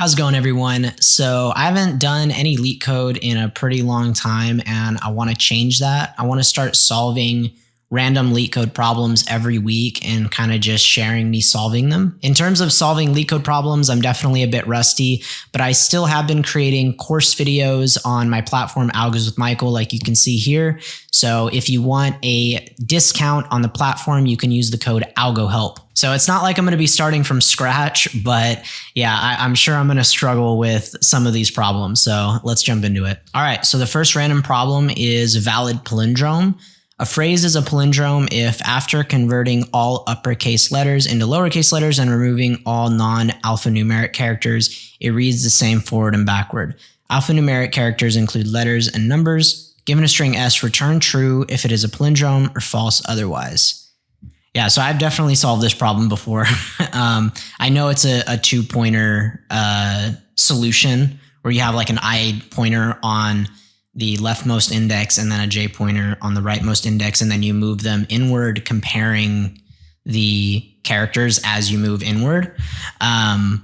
How's it going, everyone? So I haven't done any LeetCode in a pretty long time, and I want to change that. I want to start solving random LeetCode problems every week and kind of just sharing me solving them. In terms of solving LeetCode problems, I'm definitely a bit rusty, but I still have been creating course videos on my platform, AlgosWithMichael, like you can see here. So if you want a discount on the platform, you can use the code ALGOHELP. So it's not like I'm going to be starting from scratch, but yeah, I'm sure I'm going to struggle with some of these problems. So let's jump into it. All right, so the first random problem is valid palindrome. A phrase is a palindrome if after converting all uppercase letters into lowercase letters and removing all non-alphanumeric characters, it reads the same forward and backward. Alphanumeric characters include letters and numbers. Given a string S, return true if it is a palindrome or false otherwise. Yeah, so I've definitely solved this problem before. I know it's a two-pointer solution where you have like an I pointer on the leftmost index and then a J pointer on the rightmost index, and then you move them inward, comparing the characters as you move inward. I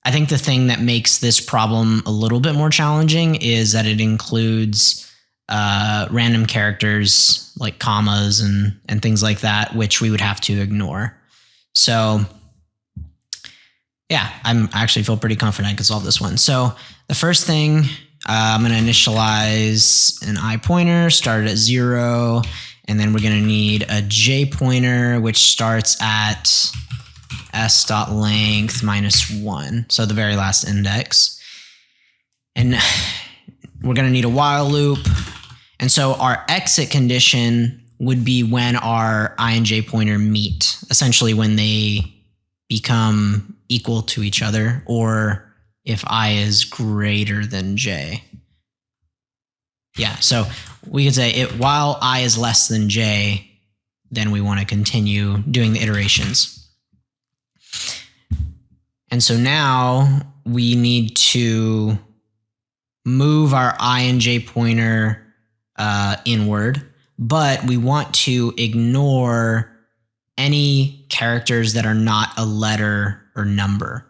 think the thing that makes this problem a little bit more challenging is that it includes random characters like commas and things like that, which we would have to ignore. So yeah, I actually feel pretty confident I could solve this one. So the first thing, I'm going to initialize an I pointer, start at 0, and then we're going to need a J pointer, which starts at s.length minus 1, so the very last index. And we're going to need a while loop. And so our exit condition would be when our I and J pointer meet, essentially when they become equal to each other, or if I is greater than J. Yeah, so we could say while I is less than J, then we want to continue doing the iterations. And so now we need to move our I and J pointer inward, but we want to ignore any characters that are not a letter or number.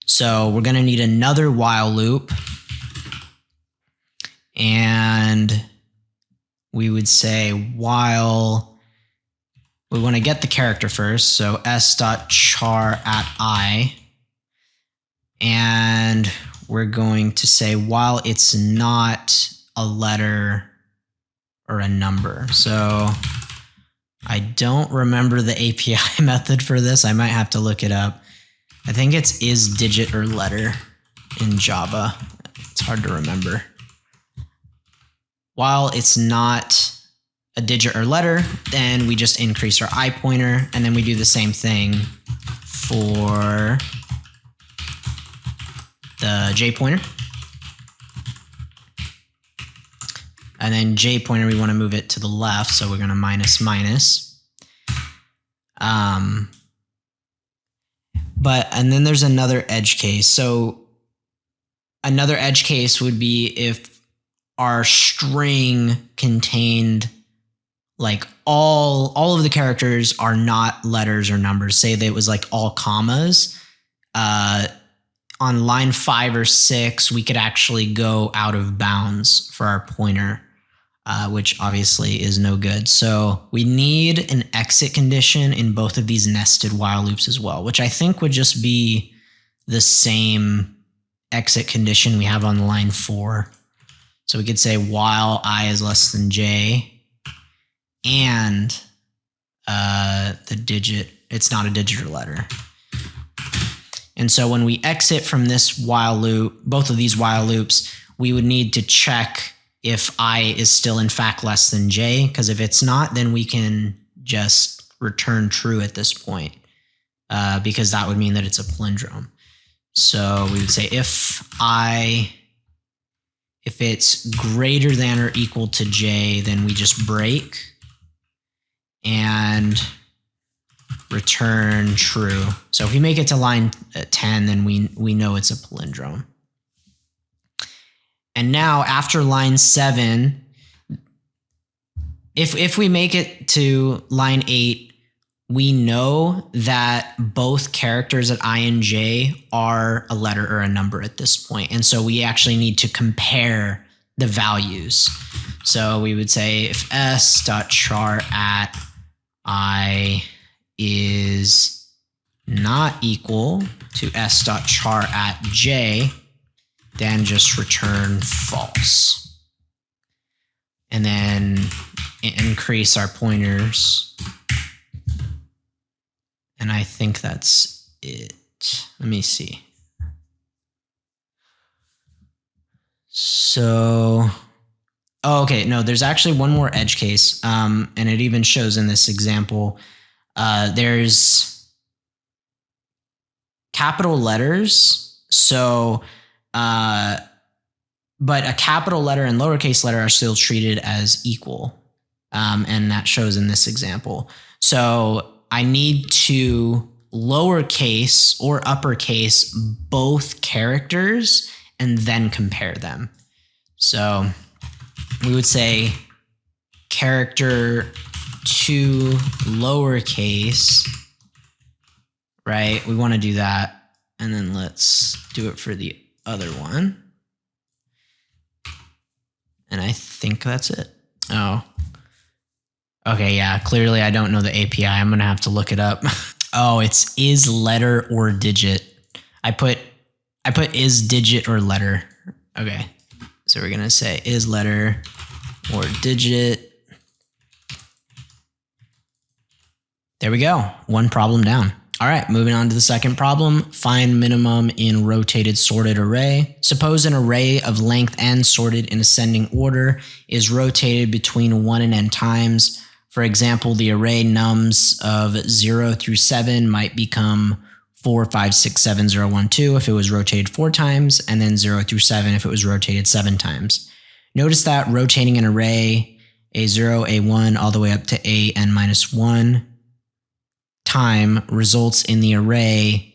So we're going to need another while loop, and we would say while we want to get the character first, so s.char at I, and we're going to say while it's not a letter or a number. So I don't remember the API method for this. I might have to look it up. I think it's is digit or letter in Java. It's hard to remember. While it's not a digit or letter, then we just increase our I pointer, and then we do the same thing for the J pointer. And then J pointer, we want to move it to the left, so we're going to minus minus. And then there's another edge case. So another edge case would be if our string contained like all of the characters are not letters or numbers. Say that it was like all commas. On line 5 or 6, we could actually go out of bounds for our pointer, which obviously is no good. So we need an exit condition in both of these nested while loops as well, which I think would just be the same exit condition we have on line 4. So we could say while I is less than J and the digit, it's not a digit or letter. And so when we exit from this while loop, both of these while loops, we would need to check if I is still in fact less than J, because if it's not, then we can just return true at this point, because that would mean that it's a palindrome. So we would say if it's greater than or equal to J, then we just break and return true. So if we make it to line 10, then we know it's a palindrome. And now after line 7, if we make it to line 8, we know that both characters at I and j are a letter or a number at this point. And so we actually need to compare the values. So we would say if s.char at I is not equal to s.char at j, then just return false. And then increase our pointers. And I think that's it. Let me see. So, oh, okay, no, there's actually one more edge case, and it even shows in this example. There's capital letters, so, but a capital letter and lowercase letter are still treated as equal, and that shows in this example. So I need to lowercase or uppercase both characters and then compare them. So we would say character to lowercase, right? We want to do that. And then let's do it for the other one. And I think that's it. Oh. Okay, yeah, clearly I don't know the API. I'm going to have to look it up. Oh, it's is letter or digit. I put is digit or letter. Okay, so we're going to say is letter or digit. There we go. One problem down. All right, moving on to the second problem. Find minimum in rotated sorted array. Suppose an array of length n sorted in ascending order is rotated between 1 and n times. For example, the array nums of 0 through 7 might become 4, 5, 6, 7, 0, 1, 2 if it was rotated 4 times, and then 0 through 7 if it was rotated 7 times. Notice that rotating an array A0, A1, all the way up to AN minus 1 time results in the array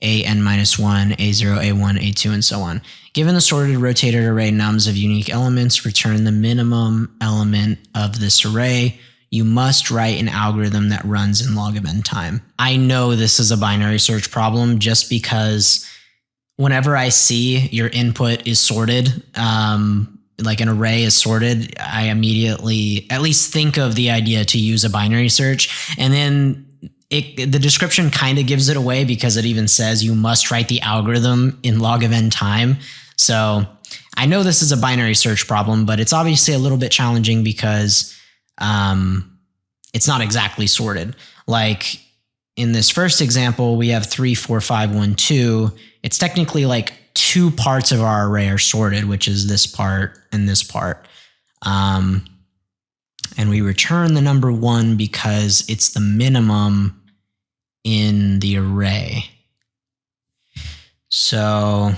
AN minus 1, A0, A1, A2, and so on. Given the sorted rotated array nums of unique elements, return the minimum element of this array. You must write an algorithm that runs in log of n time. I know this is a binary search problem just because whenever I see your input is sorted, like an array is sorted, I immediately at least think of the idea to use a binary search. And then the description kind of gives it away because it even says you must write the algorithm in log of n time. So I know this is a binary search problem, but it's obviously a little bit challenging because it's not exactly sorted. Like in this first example, we have 3, 4, 5, 1, 2. It's technically like 2 parts of our array are sorted, which is this part and this part. And we return the number 1 because it's the minimum in the array. So,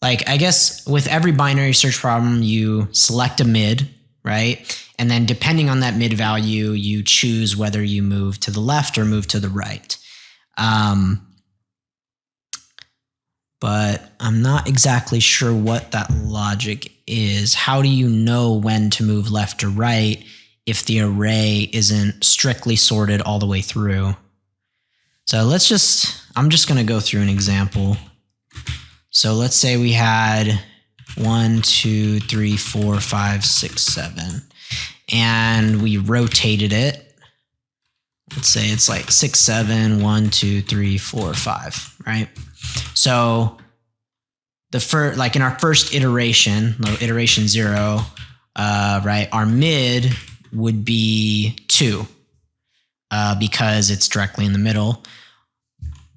like, I guess with every binary search problem, you select a mid, right? And then depending on that mid value, you choose whether you move to the left or move to the right. But I'm not exactly sure what that logic is. How do you know when to move left or right if the array isn't strictly sorted all the way through? So I'm just going to go through an example. So let's say we had 1, 2, 3, 4, 5, 6, 7, and we rotated it. Let's say it's like 6, 7, 1, 2, 3, 4, 5, right? So like in our first iteration, iteration 0, right, our mid would be 2 because it's directly in the middle.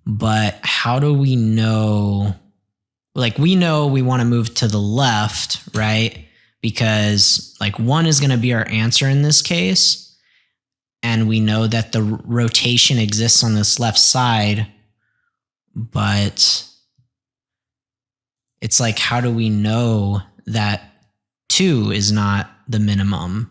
But how do we know? Like, we know we want to move to the left, right? Because like 1 is going to be our answer in this case. And we know that the rotation exists on this left side, but it's like, how do we know that 2 is not the minimum?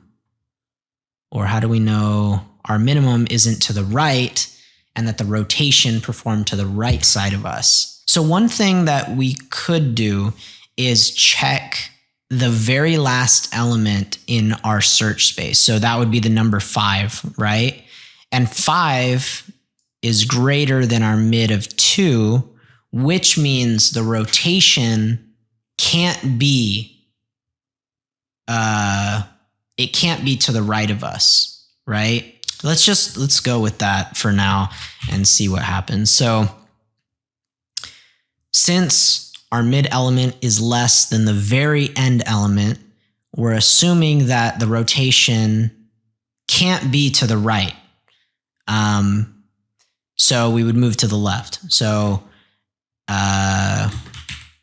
Or how do we know our minimum isn't to the right and that the rotation performed to the right side of us? So one thing that we could do is check the very last element in our search space. So that would be the number 5, right? And 5 is greater than our mid of 2, which means the rotation can't be, it can't be to the right of us, right? Let's go with that for now and see what happens. So since our mid element is less than the very end element, we're assuming that the rotation can't be to the right. So we would move to the left. So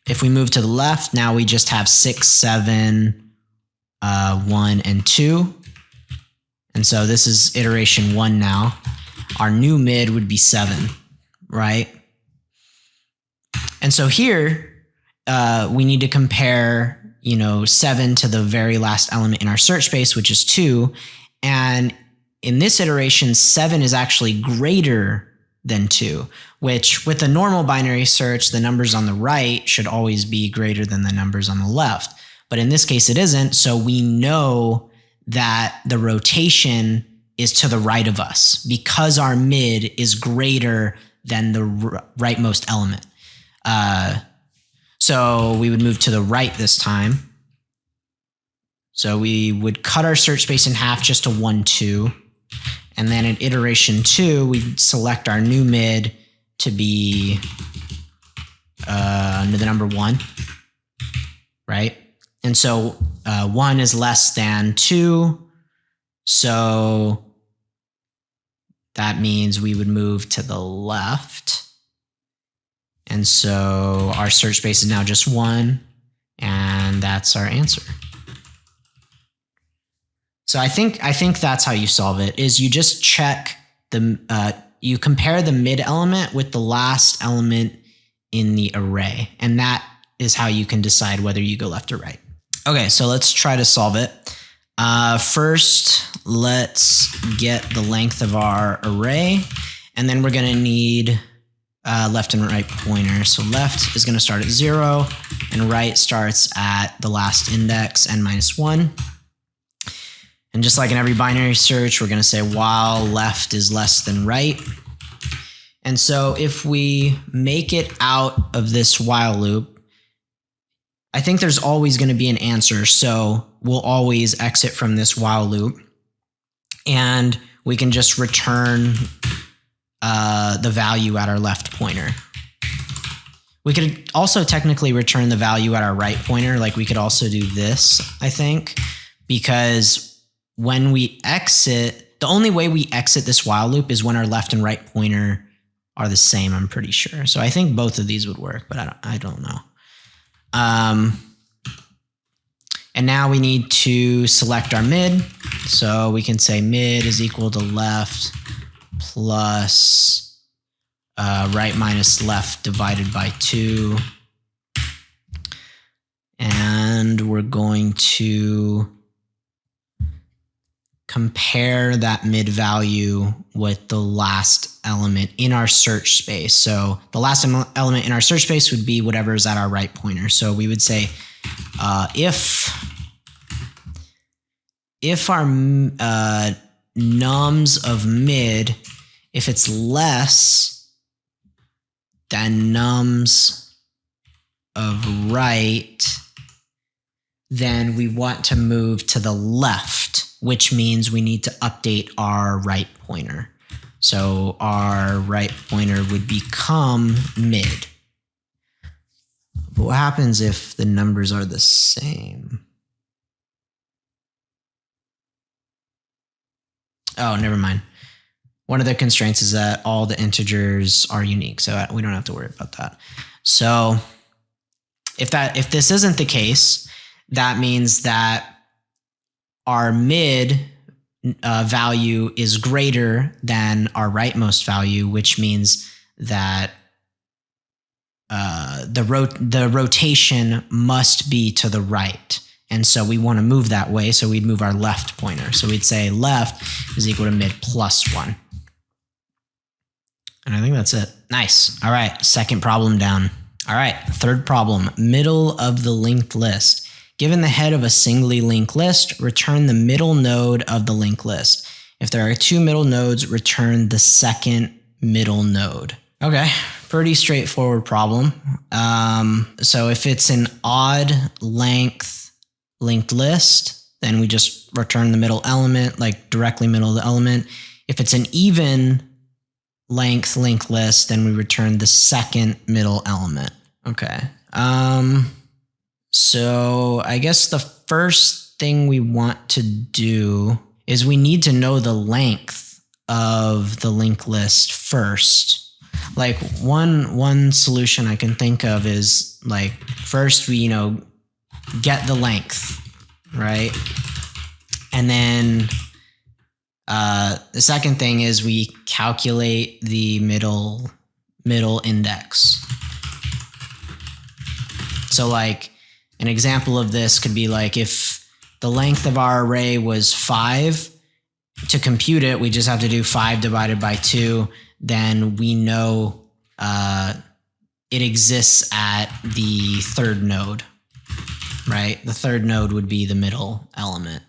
if we move to the left, now we just have 6, 7, 1, and 2. And so this is iteration 1 now. Our new mid would be 7, right? And so here, we need to compare, 7 to the very last element in our search space, which is 2. And in this iteration, 7 is actually greater than 2, which with a normal binary search, the numbers on the right should always be greater than the numbers on the left. But in this case, it isn't. So we know that the rotation is to the right of us because our mid is greater than the rightmost element. So we would move to the right this time. So we would cut our search space in half just to 1, 2. And then in iteration 2, we'd select our new mid to be the number 1, right? And so 1 is less than 2. So that means we would move to the left. And so our search space is now just 1, and that's our answer. So I think that's how you solve it, is you just check you compare the mid element with the last element in the array. And that is how you can decide whether you go left or right. Okay, so let's try to solve it. First, let's get the length of our array, and then we're gonna need left and right pointer. So left is gonna start at 0, and right starts at the last index, n-1. And just like in every binary search, we're gonna say while left is less than right. And so if we make it out of this while loop, I think there's always gonna be an answer. So we'll always exit from this while loop, and we can just return the value at our left pointer. We could also technically return the value at our right pointer. Like we could also do this, I think, because when we exit, the only way we exit this while loop is when our left and right pointer are the same, I'm pretty sure. So I think both of these would work, but I don't know. And now we need to select our mid. So we can say mid is equal to left plus right minus left divided by 2. And we're going to compare that mid value with the last element in our search space. So the last element in our search space would be whatever is at our right pointer. So we would say if our nums of mid, if it's less than nums of right, then we want to move to the left, which means we need to update our right pointer. So our right pointer would become mid. But what happens if the numbers are the same? Oh, never mind. One of the constraints is that all the integers are unique, so we don't have to worry about that. So if this isn't the case, that means that our mid value is greater than our rightmost value, which means that the rotation must be to the right. And so we want to move that way, so we'd move our left pointer. So we'd say left is equal to mid plus 1. And I think that's it. Nice. All right, second problem down. All right, third problem, middle of the linked list. Given the head of a singly linked list, return the middle node of the linked list. If there are 2 middle nodes, return the second middle node. Okay, pretty straightforward problem. So if it's an odd length linked list, then we just return the middle element, like directly middle of the element. If it's an even length linked list, then we return the second middle element. Okay. So I guess the first thing we want to do is we need to know the length of the linked list first. Like one solution I can think of is like first we, get the length, right? And then the second thing is we calculate the middle index. So like an example of this could be like if the length of our array was 5, to compute it, we just have to do 5 divided by 2. Then we know it exists at the third node, right? The third node would be the middle element.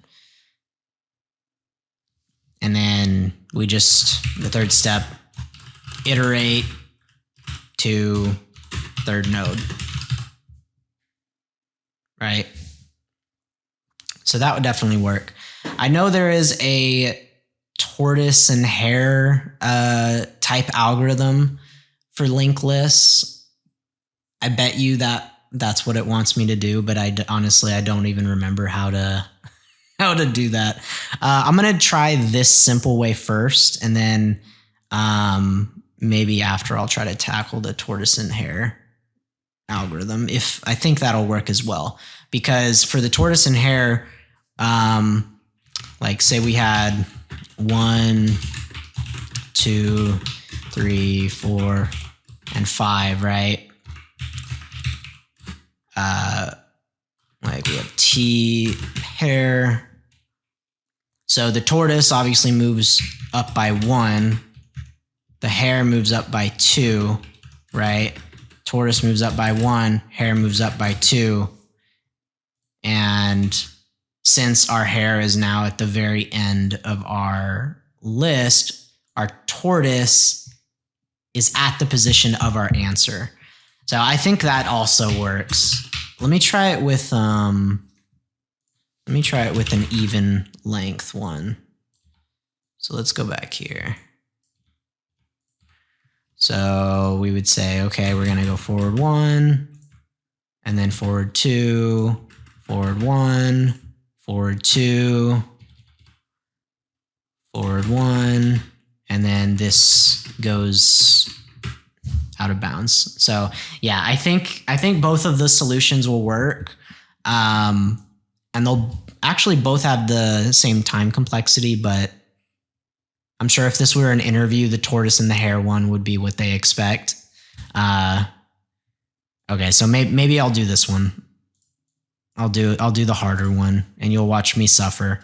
And then we just, the third step, iterate to third node, right? So that would definitely work. I know there is a Tortoise and Hare type algorithm for linked lists. I bet you that's what it wants me to do, but honestly, I don't even remember how to do that. I'm going to try this simple way first, and then maybe after I'll try to tackle the Tortoise and Hare algorithm. If I think that'll work as well, because for the Tortoise and Hare, like say we had 1, 2, 3, 4, and 5, right? Like we have T hare. So the tortoise obviously moves up by 1. The hare moves up by 2, right? Tortoise moves up by 1. Hare moves up by 2. And since our hare is now at the very end of our list, our tortoise is at the position of our answer. So I think that also works. Let me try it with an even length one. So let's go back here. So we would say, okay, we're going to go forward 1, and then forward 2, forward 1, forward 2, forward 1, and then this goes out of bounds. So yeah, I think both of the solutions will work. And they'll actually both have the same time complexity, but I'm sure if this were an interview, the tortoise and the hare one would be what they expect. Okay, so maybe I'll do this one. I'll do the harder one, and you'll watch me suffer.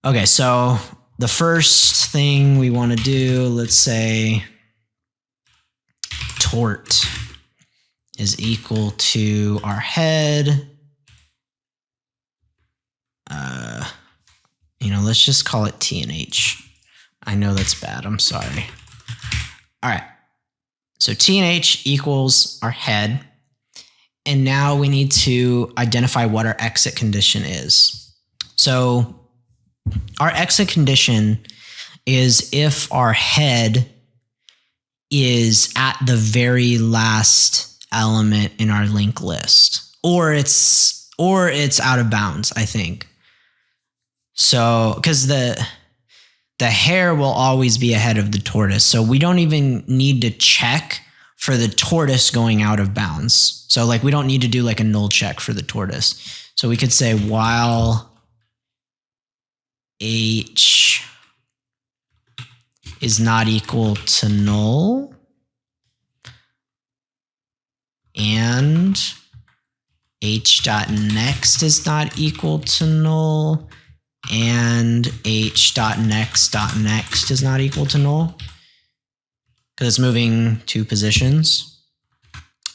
Okay, so the first thing we want to do, let's say tort is equal to our head. Let's just call it T and H. I know that's bad. I'm sorry. All right. So T and H equals our head. And now we need to identify what our exit condition is. So our exit condition is if our head is at the very last element in our linked list, or it's out of bounds, I think. So, because the hare will always be ahead of the tortoise, so we don't even need to check for the tortoise going out of bounds. So like we don't need to do like a null check for the tortoise. So we could say while H is not equal to null and H.next is not equal to null and H.next is not equal to null, because it's moving 2 positions.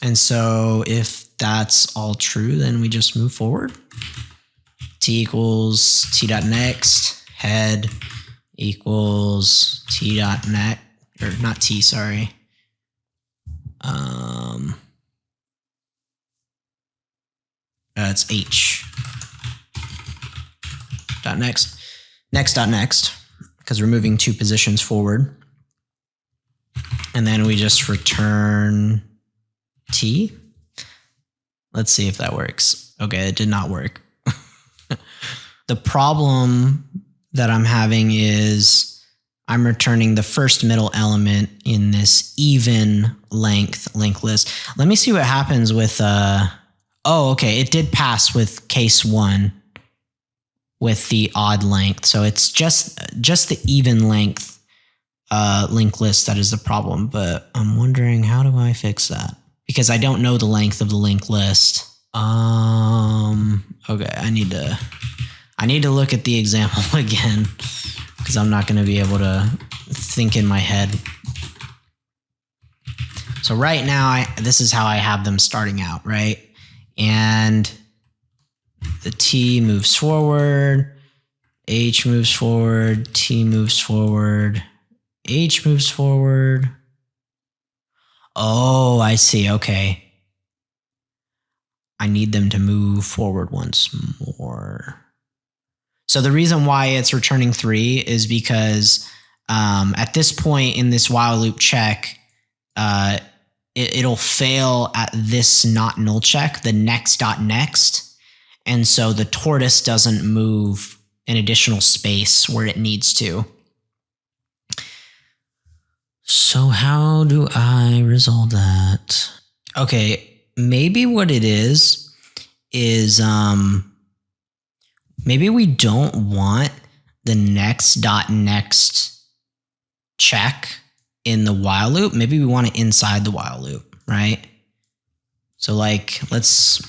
And so if that's all true, then we just move forward. T equals t.next, head equals t.next, or not t, sorry. It's h dot next, next dot next, because we're moving 2 positions forward. And then we just return t. Let's see if that works. Okay, it did not work. The problem that I'm having is I'm returning the first middle element in this even length linked list. Let me see what happens with, oh, okay, it did pass with case 1 with the odd length. So it's just the even length linked list that is the problem, but I'm wondering, how do I fix that? Because I don't know the length of the linked list. Okay, I need to look at the example again, because I'm not going to be able to think in my head. So right now, this is how I have them starting out, right? And the T moves forward, H moves forward, T moves forward, H moves forward. Oh, I see. Okay. I need them to move forward once more. So the reason why it's returning 3 is because at this point in this while loop check, it'll fail at this not null check, the next dot next. And so the tortoise doesn't move an additional space where it needs to. So how do I resolve that? Okay, maybe what it is maybe we don't want the next dot next check in the while loop. Maybe we want it inside the while loop, right? So like, let's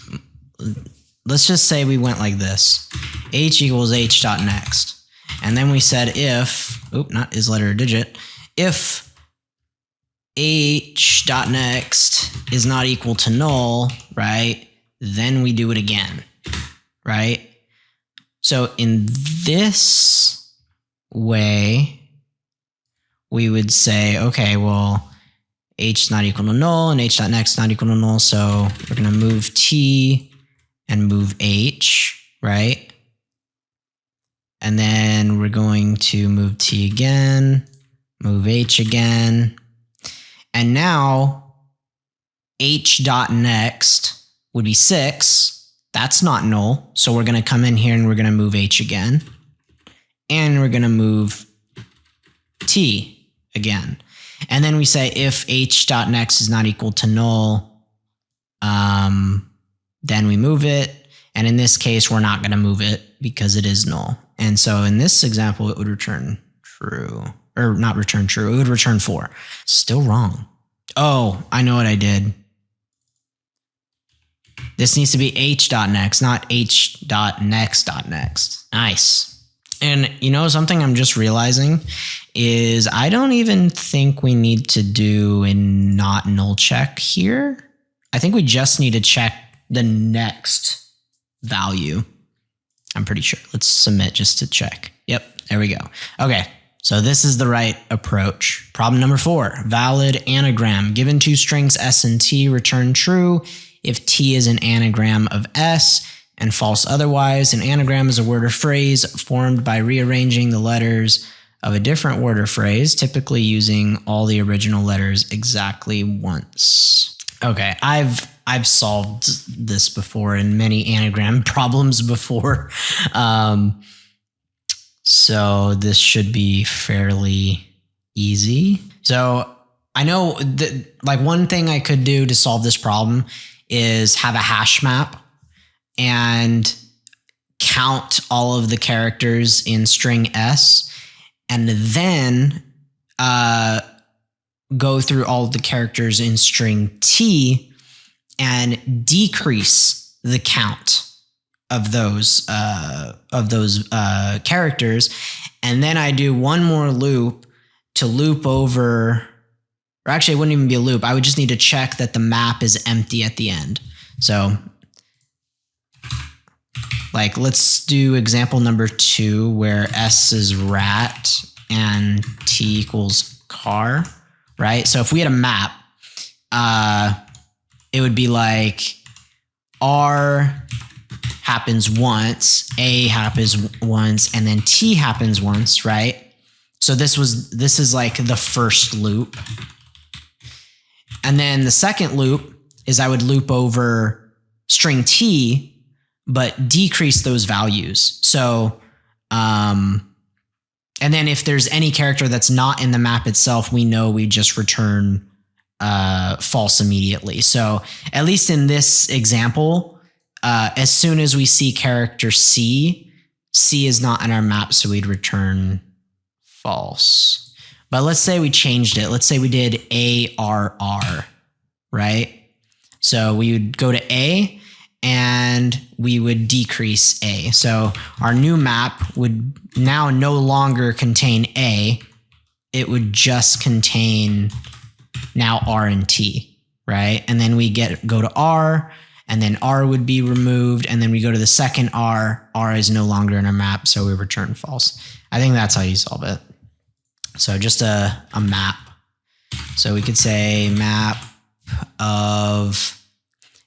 just say we went like this. H equals H dot next. And then we said if, not is letter or digit, if H dot next is not equal to null, right? Then we do it again, right? So in this way, we would say, okay, well, H is not equal to null and H dot next is not equal to null. So we're going to move T and move H, right? And then we're going to move T again, move H again. And now H dot next would be 6. That's not null. So we're going to come in here and we're going to move H again. And we're going to move T again. And then we say if H dot next is not equal to null, then we move it. And in this case, we're not going to move it because it is null. And so in this example, it would return true. Or not return true, it would return 4. Still wrong. Oh, I know what I did. This needs to be H.next, not H.next.next. Nice. And you know, something I'm just realizing is I don't even think we need to do a not null check here. I think we just need to check the next value. I'm pretty sure. Let's submit just to check. Yep, there we go. Okay. So this is the right approach. Problem number 4, valid anagram. Given 2 strings S and T, return true if T is an anagram of S and false otherwise. An anagram is a word or phrase formed by rearranging the letters of a different word or phrase, typically using all the original letters exactly once. Okay, I've solved this before in many anagram problems before. So this should be fairly easy. So I know that like one thing I could do to solve this problem is have a hash map and count all of the characters in string S and then go through all of the characters in string T and decrease the count of those characters, and then I do one more loop to loop over, or actually it wouldn't even be a loop. I would just need to check that the map is empty at the end. So like, let's do example number 2 where S is rat and T equals car, right? So if we had a map, it would be like R happens once, A happens once, and then T happens once, right? So this is like the first loop. And then the second loop is I would loop over string T, but decrease those values. So, and then if there's any character that's not in the map itself, we know we just return false immediately. So at least in this example, as soon as we see character C is not in our map, so we'd return false. But let's say we changed it. Let's say we did ARR, right? So we would go to A and we would decrease A. So our new map would now no longer contain A. It would just contain now R and T, right? And then we go to R, and then R would be removed, and then we go to the second R. R is no longer in our map, so we return false. I think that's how you solve it. So just a map. So we could say map of,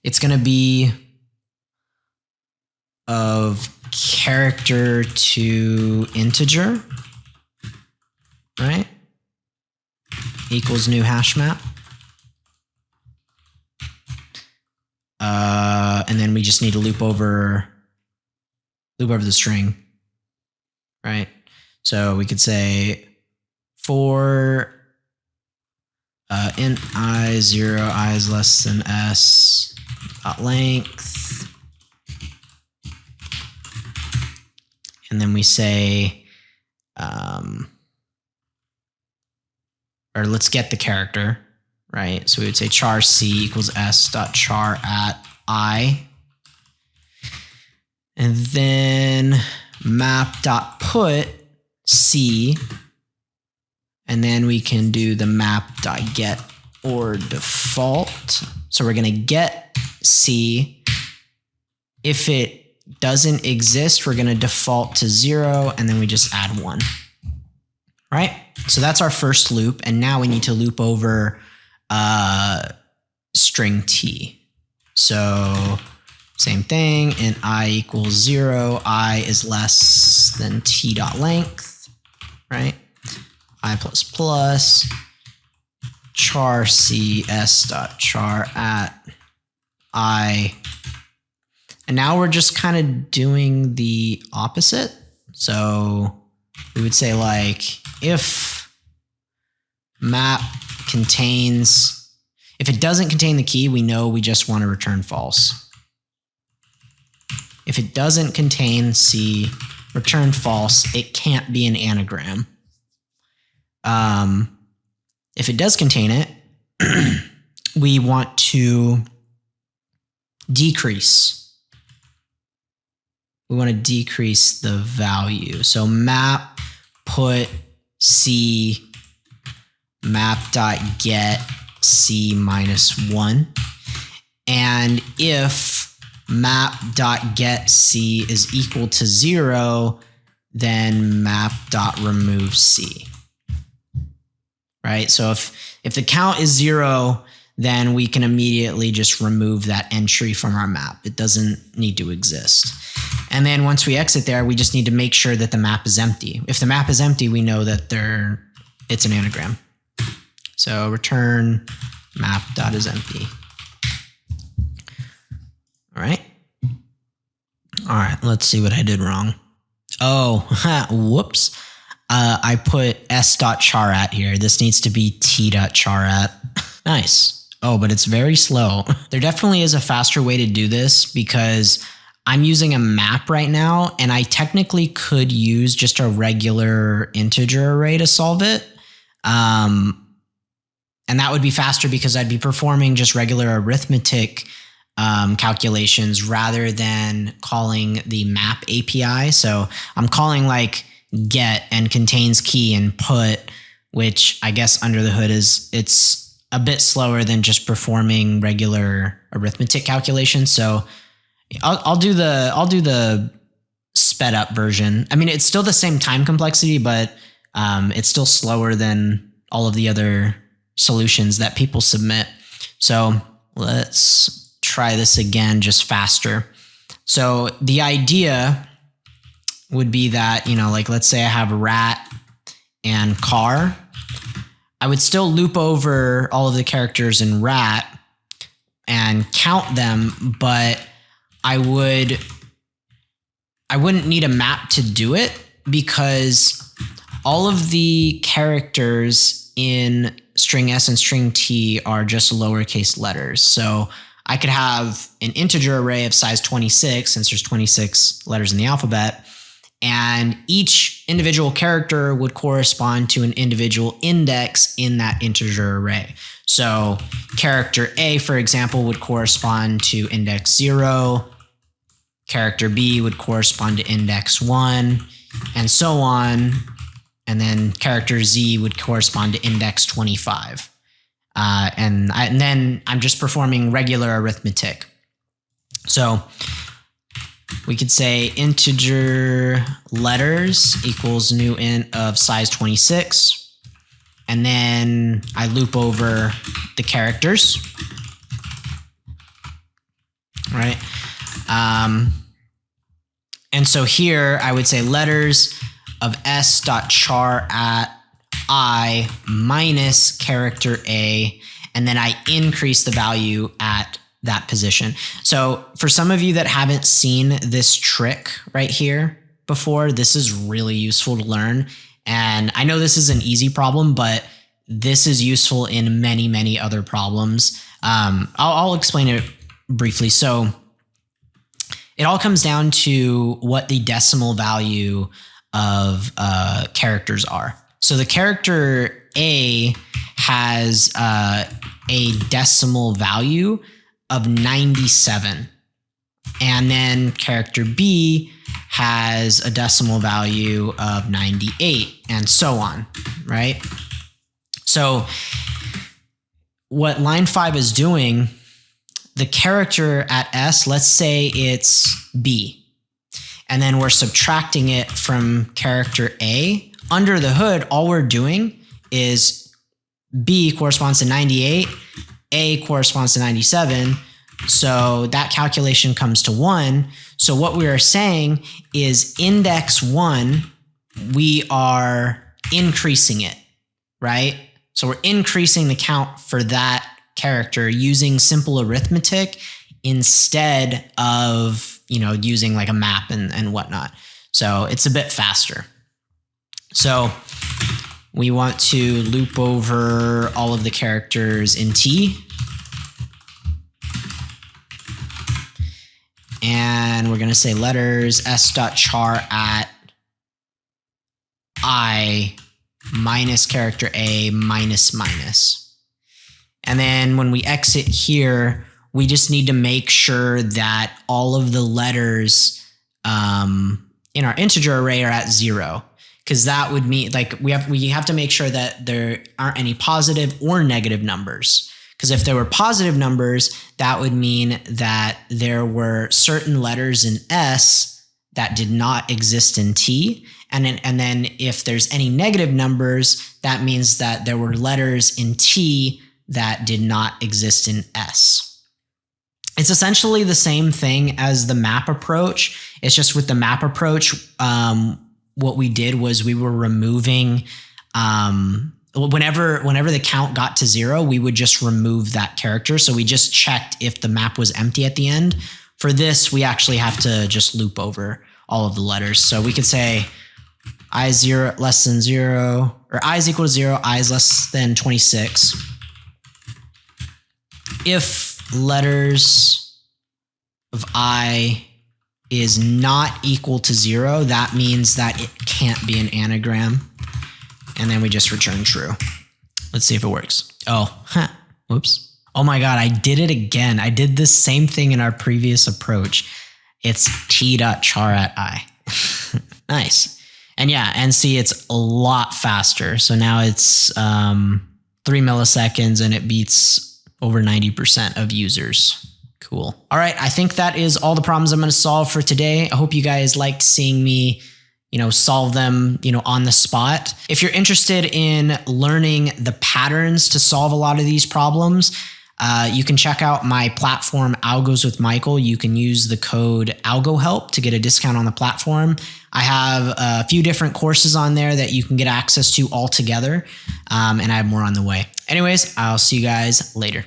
it's going to be of character to integer, right? Equals new hash map. And then we just need to loop over the string, right? So we could say for int I 0, I is less than s dot length, and then we say, or let's get the character, right? So we would say char c equals s dot char at I, and then map dot put c, and then we can do the map dot get or default. So we're going to get c. If it doesn't exist, we're going to default to 0, and then we just add 1, right? So that's our first loop, and now we need to loop over string t. So same thing, int I equals 0, I is less than t dot length, right? I plus plus char c s dot char at I. And now we're just kind of doing the opposite. So we would say like, if map contains, if it doesn't contain the key, we know we just want to return false. If it doesn't contain C, return false. It can't be an anagram. If it does contain it, we want to decrease. We want to decrease the value. So map put C map dot get C minus 1. And if map dot get C is equal to 0, then map dot remove C. Right? So if the count is 0, then we can immediately just remove that entry from our map. It doesn't need to exist. And then once we exit there, we just need to make sure that the map is empty. If the map is empty, we know that it's an anagram. So return map dot is empty. All right. All right, let's see what I did wrong. Oh, whoops. I put s.charat here. This needs to be t.charat. Nice. Oh, but it's very slow. There definitely is a faster way to do this because I'm using a map right now, and I technically could use just a regular integer array to solve it. And that would be faster because I'd be performing just regular arithmetic calculations rather than calling the map API. So I'm calling like get and contains key and put, which I guess under the hood is it's a bit slower than just performing regular arithmetic calculations. So I'll do the sped up version. I mean, it's still the same time complexity, but it's still slower than all of the other solutions that people submit. So let's try this again, just faster. So the idea would be that, like let's say I have rat and car. I would still loop over all of the characters in rat and count them, but I wouldn't need a map to do it because all of the characters in string S and string T are just lowercase letters. So I could have an integer array of size 26, since there's 26 letters in the alphabet, and each individual character would correspond to an individual index in that integer array. So character A, for example, would correspond to index 0. Character B would correspond to index 1, and so on. And then character Z would correspond to index 25. And then I'm just performing regular arithmetic. So we could say integer letters equals new int of size 26. And then I loop over the characters, right? And so here I would say letters of s.char at I minus character A, and then I increase the value at that position. So for some of you that haven't seen this trick right here before, this is really useful to learn. And I know this is an easy problem, but this is useful in many, many other problems. I'll explain it briefly. So it all comes down to what the decimal value of characters are. So the character A has a decimal value of 97. And then character B has a decimal value of 98, and so on, right? So what line 5 is doing, the character at S, let's say it's B, and then we're subtracting it from character A. Under the hood, all we're doing is B corresponds to 98, A corresponds to 97, so that calculation comes to 1. So what we are saying is index 1, we are increasing it, right? So we're increasing the count for that character using simple arithmetic instead of, using like a map and whatnot. So it's a bit faster. So we want to loop over all of the characters in T. And we're going to say letters s.char at I minus character A minus minus. And then when we exit here, we just need to make sure that all of the letters in our integer array are at 0. Because that would mean we have to make sure that there aren't any positive or negative numbers. Because if there were positive numbers, that would mean that there were certain letters in S that did not exist in T. And then if there's any negative numbers, that means that there were letters in T that did not exist in S. It's essentially the same thing as the map approach. It's just with the map approach, what we did was we were removing, whenever the count got to 0, we would just remove that character. So we just checked if the map was empty at the end. For this, we actually have to just loop over all of the letters. So we could say I is 0 less than 0, or I is equal to 0, I is less than 26. If letters of I is not equal to 0, that means that it can't be an anagram. And then we just return true. Let's see if it works. Whoops. Oh my God, I did it again. I did the same thing in our previous approach. It's t.char at I. Nice. And yeah, and see, it's a lot faster. So now it's 3 milliseconds and it beats over 90% of users. Cool. All right. I think that is all the problems I'm going to solve for today. I hope you guys liked seeing me, solve them, on the spot. If you're interested in learning the patterns to solve a lot of these problems, you can check out my platform, Algos with Michael. You can use the code AlgoHelp to get a discount on the platform. I have a few different courses on there that you can get access to all together, and I have more on the way. Anyways, I'll see you guys later.